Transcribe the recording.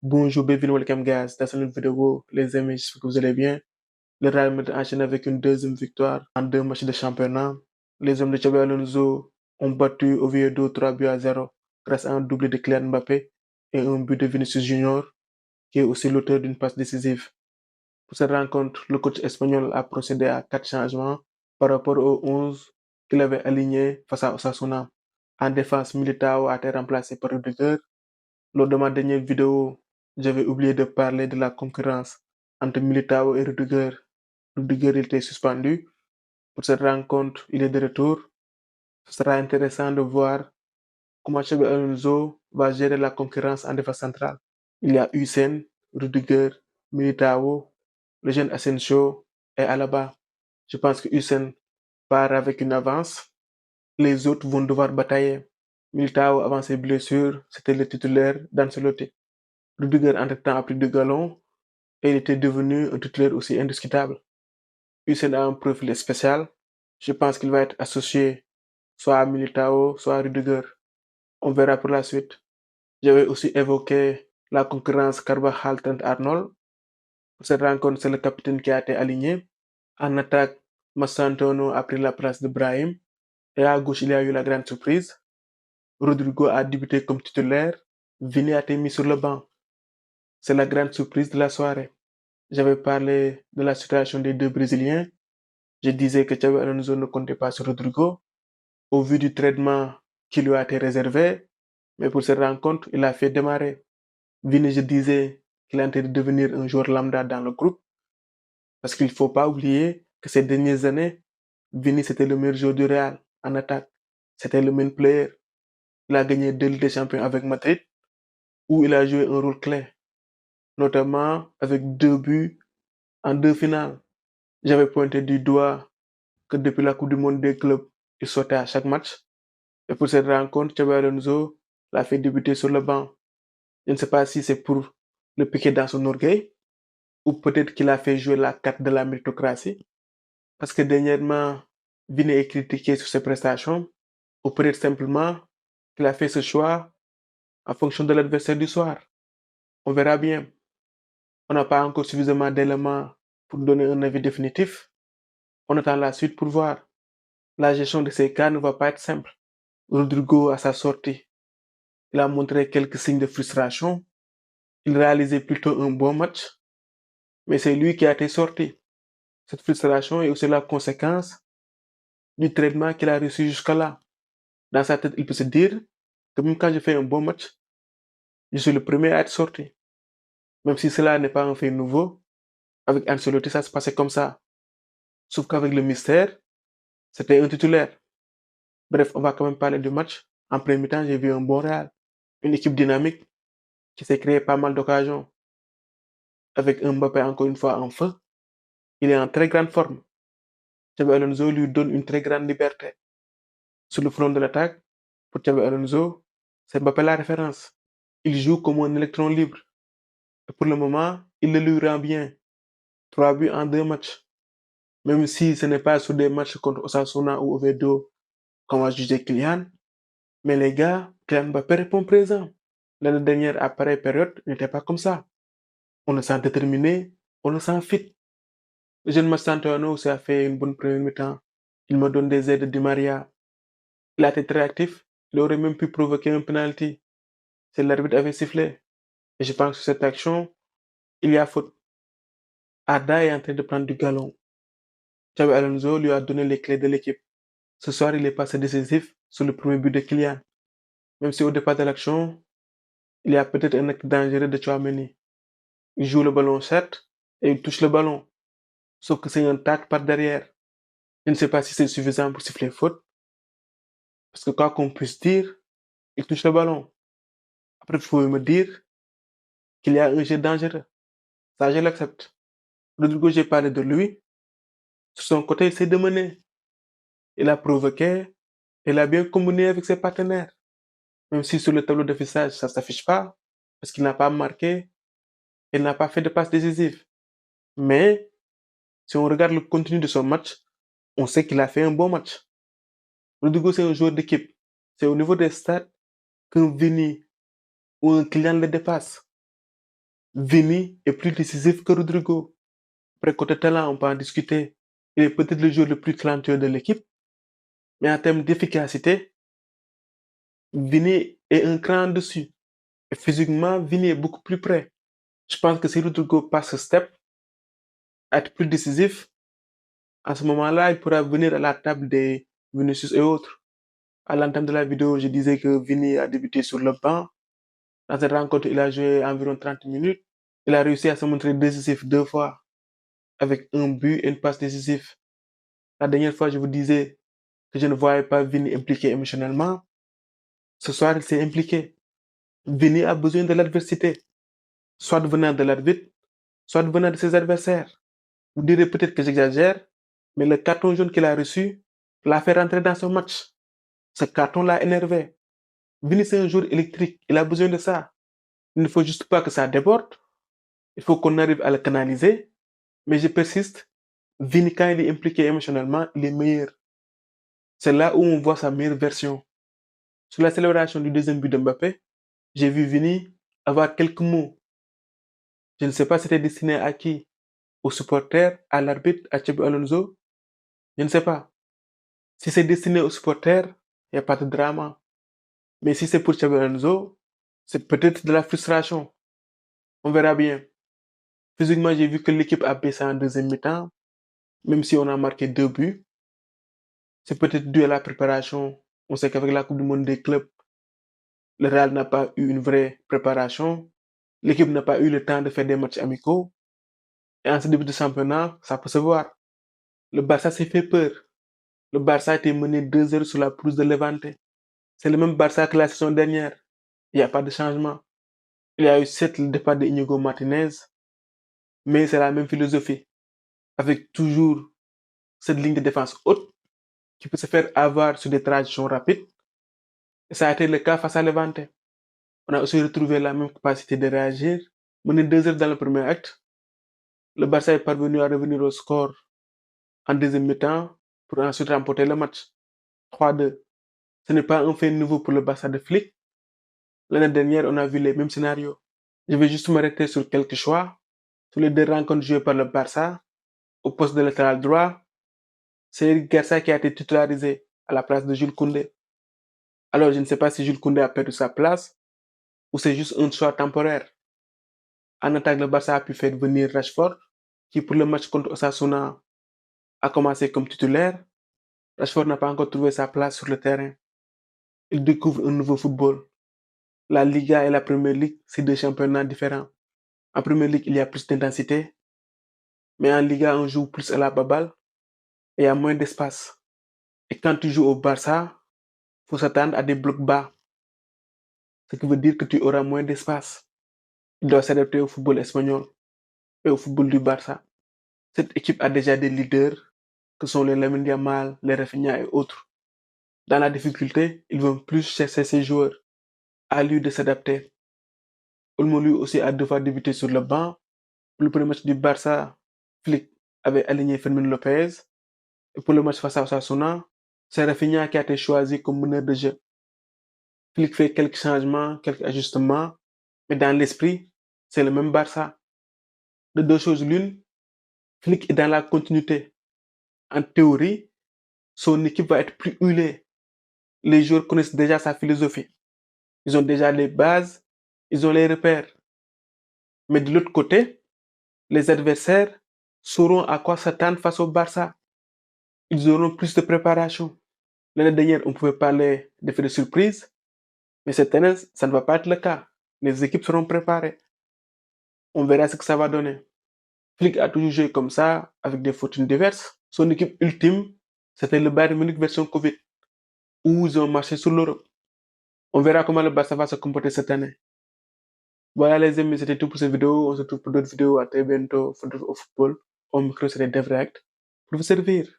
Bonjour, bienvenue, welcome guys. Dans cette nouvelle vidéo, les amis, j'espère que vous allez bien. Le Real Madrid enchaîne avec une deuxième victoire en 2 matchs de championnat. Les hommes de Xabi Alonso ont battu Oviedo 3 buts à 0 grâce à un doublé de Kylian Mbappé et un but de Vinicius Junior, qui est aussi l'auteur d'une passe décisive. Pour cette rencontre, le coach espagnol a procédé à 4 changements par rapport aux 11 qu'il avait alignés face à Osasuna. En défense, Militao a été remplacé par Rudiger. Lors de ma dernière vidéo, j'avais oublié de parler de la concurrence entre Militao et Rudiger. Rudiger était suspendu. Pour cette rencontre, il est de retour. Ce sera intéressant de voir comment Xabi Alonso va gérer la concurrence en défense centrale. Il y a Hussein, Rudiger, Militao, le jeune Asensio et Alaba. Je pense que Hussein part avec une avance. Les autres vont devoir batailler. Militao, avant ses blessures, c'était le titulaire d'Ancelotti. Rudiger, entre-temps, a pris du galon et il était devenu un titulaire aussi indiscutable. Hussein a un profil spécial. Je pense qu'il va être associé soit à Militao, soit à Rudiger. On verra pour la suite. J'avais aussi évoqué la concurrence Carvajal-Trent-Arnold. Pour cette rencontre, c'est le capitaine qui a été aligné. En attaque, Massantono a pris la place de Brahim. Et à gauche, il y a eu la grande surprise. Rodrigo a débuté comme titulaire. Vini a été mis sur le banc. C'est la grande surprise de la soirée. J'avais parlé de la situation des deux Brésiliens. Je disais que Xabi Alonso ne comptait pas sur Rodrigo au vu du traitement qui lui a été réservé. Mais pour cette rencontre, il a fait démarrer. Vini, je disais qu'il est en train de devenir un joueur lambda dans le groupe. Parce qu'il ne faut pas oublier que ces dernières années, Vini, c'était le meilleur joueur du Real en attaque. C'était le main player. Il a gagné 2 Ligues des Champions avec Madrid, où il a joué un rôle clé, notamment avec 2 buts en 2 finales. J'avais pointé du doigt que depuis la Coupe du Monde des clubs, il sortait à chaque match. Et pour cette rencontre, Xabi Alonso l'a fait débuter sur le banc. Je ne sais pas si c'est pour le piquer dans son orgueil ou peut-être qu'il a fait jouer la carte de la méritocratie. Parce que dernièrement, Vini est critiqué sur ses prestations ou peut-être simplement qu'il a fait ce choix en fonction de l'adversaire du soir. On verra bien. On n'a pas encore suffisamment d'éléments pour donner un avis définitif. On attend la suite pour voir. La gestion de ces cas ne va pas être simple. Rodrigo, à sa sortie, il a montré quelques signes de frustration. Il réalisait plutôt un bon match, mais c'est lui qui a été sorti. Cette frustration est aussi la conséquence du traitement qu'il a reçu jusqu'à là. Dans sa tête, il peut se dire que même quand je fais un bon match, je suis le premier à être sorti. Même si cela n'est pas un fait nouveau, avec Ancelotti, ça se passait comme ça. Sauf qu'avec le mystère, c'était un titulaire. Bref, on va quand même parler du match. En premier temps, j'ai vu un bon Real, une équipe dynamique qui s'est créé pas mal d'occasions. Avec un Mbappé encore une fois en feu, il est en très grande forme. Xabi Alonso lui donne une très grande liberté. Sur le front de l'attaque, pour Xabi Alonso, c'est Mbappé la référence. Il joue comme un électron libre. Et pour le moment, il le lui rend bien. 3 buts en 2 matchs. Même si ce n'est pas sur des matchs contre Osasuna ou Oviedo qu'on va juger Kylian. Mais les gars, Kylian Mbappé répond présent. L'année dernière, à pareille période, il n'était pas comme ça. On le sent déterminé, on le sent fit. Le jeune Massantuano aussi a fait une bonne première mi-temps. Il me donne des aides de Di Maria. Il a été très actif. Il aurait même pu provoquer un penalty si l'arbitre avait sifflé. Et je pense que cette action, il y a faute. Arda est en train de prendre du galon. Xabi Alonso lui a donné les clés de l'équipe. Ce soir, il est passé décisif sur le premier but de Kylian. Même si au départ de l'action, il y a peut-être un acte dangereux de Tchouaméni. Il joue le ballon certes et il touche le ballon. Sauf que c'est un tac par derrière. Je ne sais pas si c'est suffisant pour siffler faute. Parce que quoi qu'on puisse dire, il touche le ballon. Après, il faut me dire qu'il y a un jeu dangereux. Ça, je l'accepte. Rodrigo, j'ai parlé de lui. Sur son côté, il s'est démené. Il a provoqué. Il a bien combiné avec ses partenaires. Même si sur le tableau d'affichage, ça ne s'affiche pas. Parce qu'il n'a pas marqué. Il n'a pas fait de passe décisive. Mais, si on regarde le contenu de son match, on sait qu'il a fait un bon match. Rodrigo, c'est un joueur d'équipe. C'est au niveau des stats qu'un Vini ou un Kylian le dépasse. Vini est plus décisif que Rodrigo. Après, côté talent, on peut en discuter. Il est peut-être le joueur le plus talentueux de l'équipe. Mais en termes d'efficacité, Vini est un cran dessus. Et physiquement, Vini est beaucoup plus près. Je pense que si Rodrigo passe ce step, à être plus décisif, à ce moment-là, il pourra venir à la table des Vinicius et autres. À l'entame de la vidéo, je disais que Vini a débuté sur le banc. Dans cette rencontre, il a joué environ 30 minutes. Il a réussi à se montrer décisif 2 fois, avec un but et une passe décisive. La dernière fois, je vous disais que je ne voyais pas Vini impliqué émotionnellement. Ce soir, il s'est impliqué. Vini a besoin de l'adversité, soit venant de l'arbitre, soit venant de ses adversaires. Vous direz peut-être que j'exagère, mais le carton jaune qu'il a reçu l'a fait rentrer dans son match. Ce carton l'a énervé. Vini, c'est un joueur électrique. Il a besoin de ça. Il ne faut juste pas que ça déborde. Il faut qu'on arrive à le canaliser. Mais je persiste. Vini, quand il est impliqué émotionnellement, il est meilleur. C'est là où on voit sa meilleure version. Sur la célébration du deuxième but de Mbappé, j'ai vu Vini avoir quelques mots. Je ne sais pas si c'était destiné à qui? Aux supporters, à l'arbitre, à Xabi Alonso? Je ne sais pas. Si c'est destiné aux supporters, il n'y a pas de drama. Mais si c'est pour Xabi Alonso, c'est peut-être de la frustration. On verra bien. Physiquement, j'ai vu que l'équipe a baissé en deuxième mi-temps, même si on a marqué 2 buts. C'est peut-être dû à la préparation. On sait qu'avec la Coupe du Monde des clubs, le Real n'a pas eu une vraie préparation. L'équipe n'a pas eu le temps de faire des matchs amicaux. Et en ce début de championnat, ça peut se voir. Le Barça s'est fait peur. Le Barça a été mené 2-0 sur la pelouse de Levante. C'est le même Barça que la saison dernière. Il n'y a pas de changement. Il y a eu certes le départ de Inigo Martinez, mais c'est la même philosophie. Avec toujours cette ligne de défense haute qui peut se faire avoir sur des transitions rapides. Et ça a été le cas face à Levante. On a aussi retrouvé la même capacité de réagir. Mené 2-0 dans le premier acte, le Barça est parvenu à revenir au score en deuxième mi-temps pour ensuite remporter le match 3-2. Ce n'est pas un fait nouveau pour le Barça de Flick. L'année dernière, on a vu les mêmes scénarios. Je vais juste m'arrêter sur quelques choix. Sur les 2 rencontres jouées par le Barça, au poste de latéral droit, c'est Eric Garcia qui a été titularisé à la place de Jules Koundé. Alors, je ne sais pas si Jules Koundé a perdu sa place ou c'est juste un choix temporaire. En attaque, le Barça a pu faire venir Rashford, qui pour le match contre Osasuna a commencé comme titulaire. Rashford n'a pas encore trouvé sa place sur le terrain. Il découvre un nouveau football. La Liga et la Premier League, c'est 2 championnats différents. En Premier League, il y a plus d'intensité, mais en Liga, on joue plus à la baballe et il y a moins d'espace. Et quand tu joues au Barça, il faut s'attendre à des blocs bas, ce qui veut dire que tu auras moins d'espace. Il doit s'adapter au football espagnol et au football du Barça. Cette équipe a déjà des leaders, que sont les Lamine Yamal, les Rafinha et autres. Dans la difficulté, ils vont plus chercher ces joueurs. À lui de s'adapter. Olmo lui aussi a 2 fois débuté sur le banc. Pour le premier match du Barça, Flick avait aligné Fermin Lopez. Et pour le match face à Osasuna, c'est Rafinha qui a été choisi comme meneur de jeu. Flick fait quelques changements, quelques ajustements, mais dans l'esprit, c'est le même Barça. De 2 choses l'une, Flick est dans la continuité. En théorie, son équipe va être plus huilée. Les joueurs connaissent déjà sa philosophie. Ils ont déjà les bases, ils ont les repères. Mais de l'autre côté, les adversaires sauront à quoi s'attendre face au Barça. Ils auront plus de préparation. L'année dernière, on pouvait parler d'effet de surprise, mais cette année, ça ne va pas être le cas. Les équipes seront préparées. On verra ce que ça va donner. Flick a toujours joué comme ça, avec des fortunes diverses. Son équipe ultime, c'était le Bayern Munich version Covid, où ils ont marché sur l'Europe. On verra comment le Barça va se comporter cette année. Voilà les amis, c'était tout pour cette vidéo. On se retrouve pour d'autres vidéos. À très bientôt. Au football. Au micro, c'était Devract pour vous servir.